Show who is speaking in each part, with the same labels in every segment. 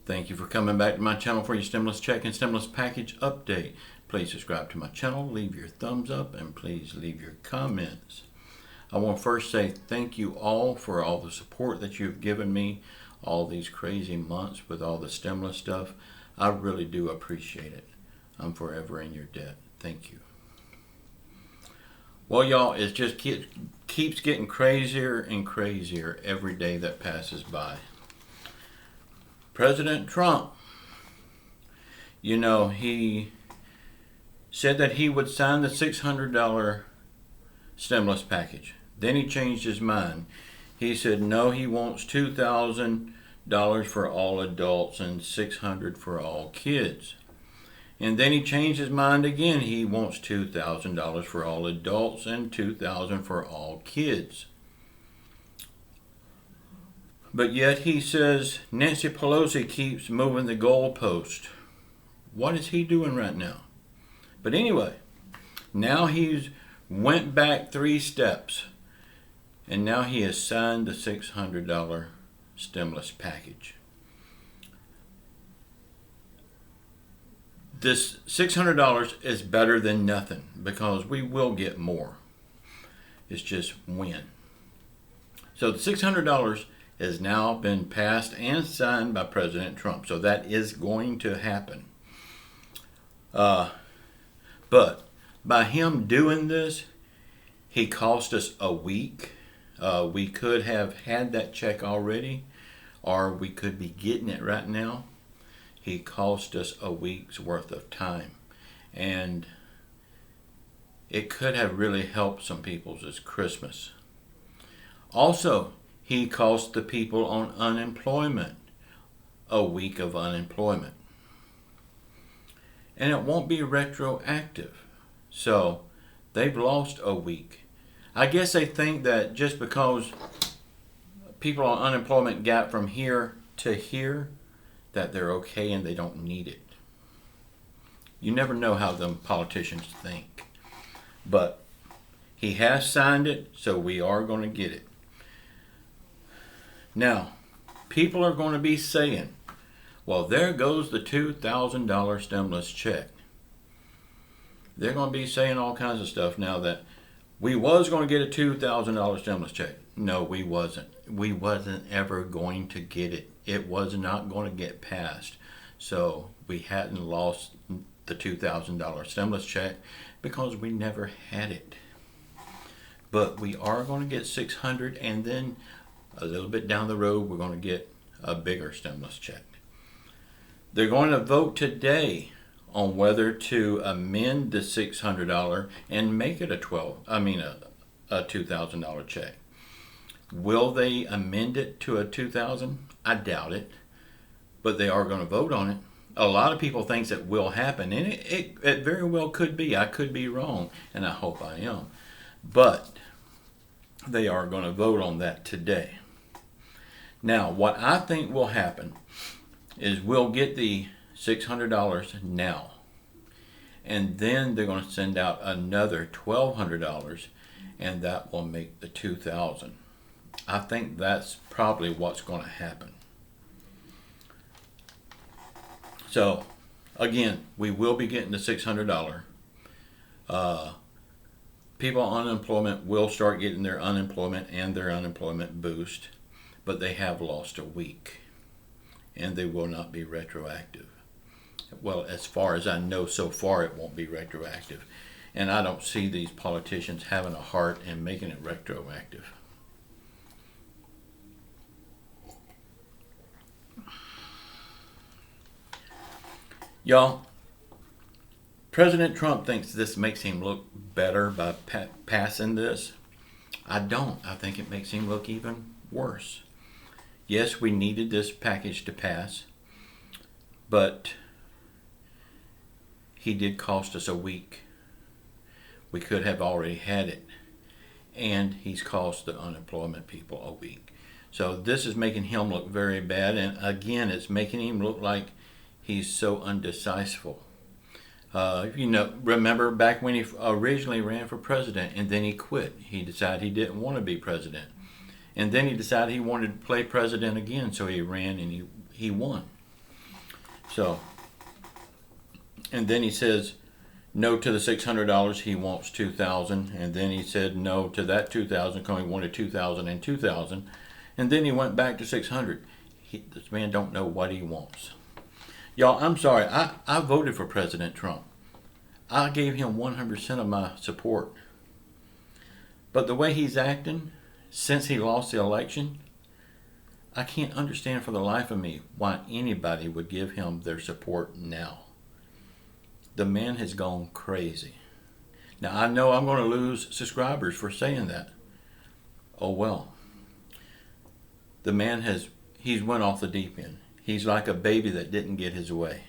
Speaker 1: Thank you for coming back to my channel for your stimulus check and stimulus package update. Please subscribe to my channel, leave your thumbs up, and please leave your comments. I want to first say thank you all for all the support that you've given me all these crazy months with all the stimulus stuff. I really do appreciate it. I'm forever in your debt. Thank you. Well, y'all, it just keeps getting crazier and crazier every day that passes by. President Trump, he said that he would sign the $600 stimulus package. Then he changed his mind. He said no, he wants $2,000 for all adults and $600 for all kids. And then he changed his mind again. He wants $2,000 for all adults and $2,000 for all kids. But yet he says Nancy Pelosi keeps moving the goalpost. What is he doing right now? But anyway, now he's went back 3 steps. And now he has signed the $600 stimulus package. This $600 is better than nothing because we will get more. It's just when. So the $600 has now been passed and signed by President Trump. So that is going to happen. But by him doing this, he cost us a week. We could have had that check already, or we could be getting it right now. He cost us a week's worth of time. And it could have really helped some people this Christmas. Also, he cost the people on unemployment a week of unemployment. And it won't be retroactive. So they've lost a week. I guess they think that just because people on unemployment got from here to here, that they're okay and they don't need it. You never know how them politicians think. But he has signed it, so we are going to get it. Now, people are going to be saying, well, there goes the $2,000 stimulus check. They're going to be saying all kinds of stuff now that we was going to get a $2,000 stimulus check. No, we wasn't. We wasn't ever going to get it. It was not going to get passed. So we hadn't lost the $2,000 stimulus check because we never had it. But we are going to get $600, and then a little bit down the road, we're going to get a bigger stimulus check. They're going to vote today on whether to amend the $600 and make it a $2,000 check. Will they amend it to a $2,000? I doubt it, but they are going to vote on it. A lot of people think it will happen, and it very well could be. I could be wrong, and I hope I am. But they are going to vote on that today. Now, what I think will happen is we'll get the $600 now, and then they're going to send out another $1,200, and that will make the $2,000. I think that's probably what's going to happen. So, again, we will be getting the $600. People on unemployment will start getting their unemployment and their unemployment boost, but they have lost a week, and they will not be retroactive. Well, as far as I know, so far it won't be retroactive, and I don't see these politicians having a heart and making it retroactive. Y'all, President Trump thinks this makes him look better by passing this. I don't. I think it makes him look even worse. Yes, we needed this package to pass, but he did cost us a week. We could have already had it, and he's cost the unemployment people a week. So this is making him look very bad, and again, it's making him look like he's so undecisive. Remember back when he originally ran for president and then he quit. He decided he didn't want to be president. And then he decided he wanted to play president again, so he ran and he won. So, and then he says no to the $600. He wants $2,000, and then he said no to that $2,000. Because he wanted $2,000 and $2,000, and then he went back to $600. This man don't know what he wants. Y'all, I'm sorry. I voted for President Trump. I gave him 100% of my support. But the way he's acting since he lost the election, I can't understand for the life of me why anybody would give him their support now. The man has gone crazy. Now, I know I'm going to lose subscribers for saying that. Oh well. The man he's went off the deep end. He's like a baby that didn't get his way.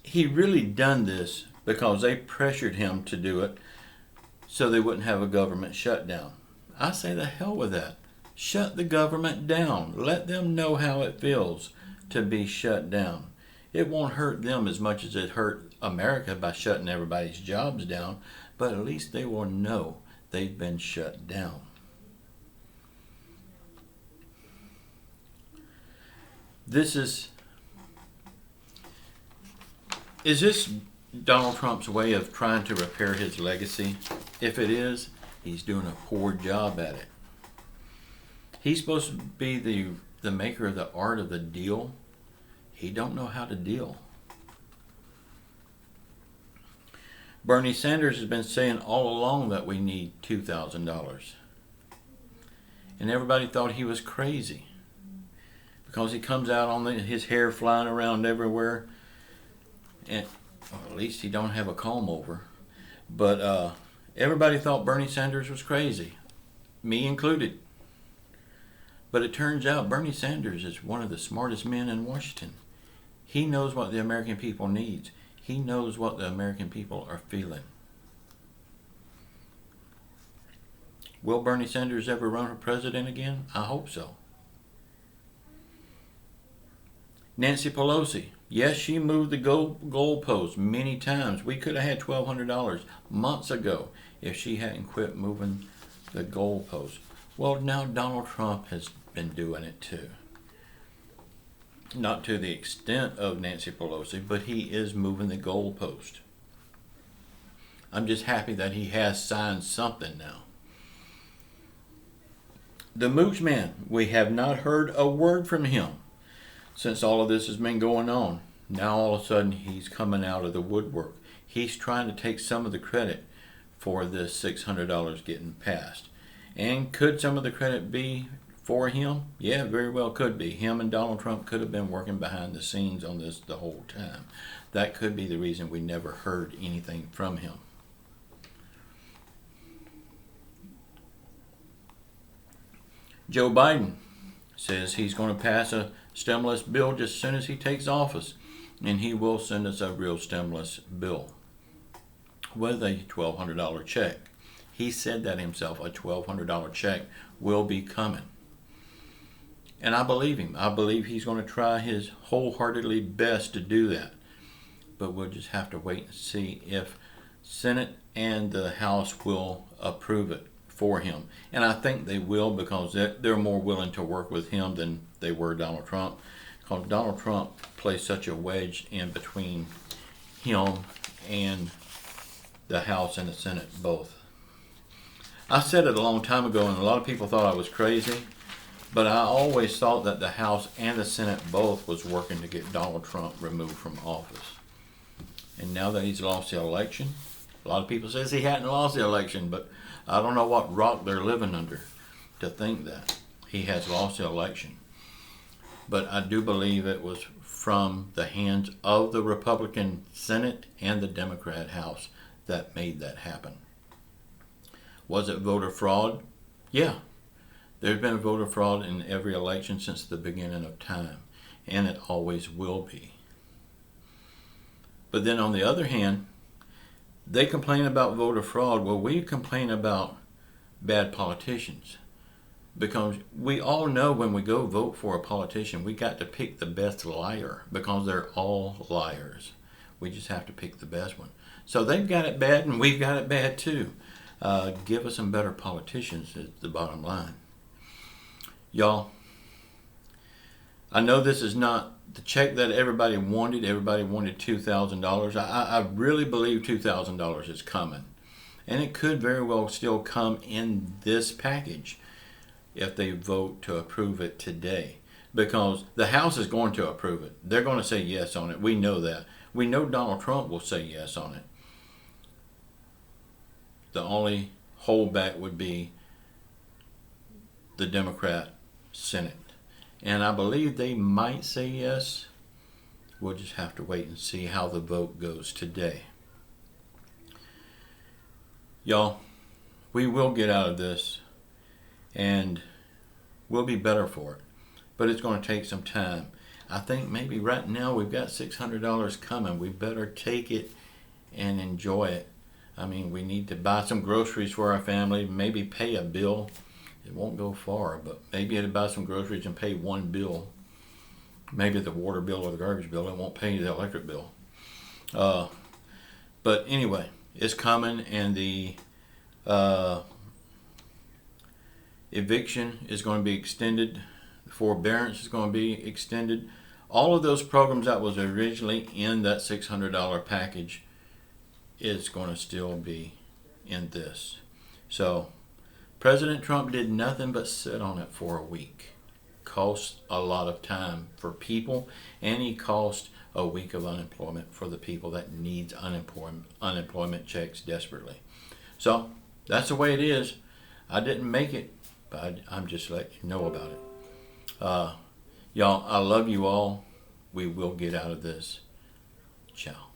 Speaker 1: He really done this because they pressured him to do it so they wouldn't have a government shutdown. I say the hell with that. Shut the government down. Let them know how it feels to be shut down. It won't hurt them as much as it hurt America by shutting everybody's jobs down, but at least they will know they've been shut down. Is this Donald Trump's way of trying to repair his legacy? If it is, he's doing a poor job at it. He's supposed to be the maker of the art of the deal. He don't know how to deal. Bernie Sanders has been saying all along that we need $2,000. And everybody thought he was crazy. Because he comes out on his hair flying around everywhere. And well, at least he don't have a comb over. But everybody thought Bernie Sanders was crazy. Me included. But it turns out Bernie Sanders is one of the smartest men in Washington. He knows what the American people needs. He knows what the American people are feeling. Will Bernie Sanders ever run for president again? I hope so. Nancy Pelosi. Yes, she moved the goalpost many times. We could have had $1,200 months ago if she hadn't quit moving the goalpost. Well, now Donald Trump has been doing it too. Not to the extent of Nancy Pelosi, but he is moving the goalpost. I'm just happy that he has signed something now. The Mooch Man, we have not heard a word from him since all of this has been going on. Now all of a sudden he's coming out of the woodwork. He's trying to take some of the credit for this $600 getting passed. And could some of the credit be for him? Yeah, very well could be. Him and Donald Trump could have been working behind the scenes on this the whole time. That could be the reason we never heard anything from him. Joe Biden says he's going to pass a stimulus bill just as soon as he takes office, and he will send us a real stimulus bill with a $1,200 check. He said that himself, a $1,200 check will be coming. And I believe him. I believe he's going to try his wholeheartedly best to do that. But we'll just have to wait and see if Senate and the House will approve it for him. And I think they will, because they're more willing to work with him than they were Donald Trump. Because Donald Trump placed such a wedge in between him and the House and the Senate both. I said it a long time ago, and a lot of people thought I was crazy, but I always thought that the House and the Senate both was working to get Donald Trump removed from office. And now that he's lost the election, a lot of people says he hadn't lost the election, but I don't know what rock they're living under to think that he has lost the election. But I do believe it was from the hands of the Republican Senate and the Democrat House that made that happen. Was it voter fraud? Yeah. There's been voter fraud in every election since the beginning of time, and it always will be. But then on the other hand, they complain about voter fraud. Well, we complain about bad politicians, because we all know when we go vote for a politician, we got to pick the best liar, because they're all liars. We just have to pick the best one. So they've got it bad and we've got it bad too. Give us some better politicians is the bottom line. Y'all, I know this is not the check that everybody wanted. Everybody wanted $2,000. I really believe $2,000 is coming. And it could very well still come in this package if they vote to approve it today. Because the House is going to approve it. They're going to say yes on it. We know that. We know Donald Trump will say yes on it. The only holdback would be the Democrat Senate. And I believe they might say yes. We'll just have to wait and see how the vote goes today. Y'all, we will get out of this and we'll be better for it. But it's going to take some time. I think maybe right now we've got $600 coming. We better take it and enjoy it. I mean, we need to buy some groceries for our family, maybe pay a bill. It won't go far, but maybe to buy some groceries and pay one bill. Maybe the water bill or the garbage bill. It won't pay the electric bill. But anyway, it's coming, and the eviction is going to be extended. The forbearance is going to be extended. All of those programs that was originally in that $600 package is going to still be in this. So President Trump did nothing but sit on it for a week. Cost a lot of time for people, and he cost a week of unemployment for the people that needs unemployment checks desperately. So that's the way it is. I didn't make it, but I'm just letting you know about it. Y'all, I love you all. We will get out of this. Ciao.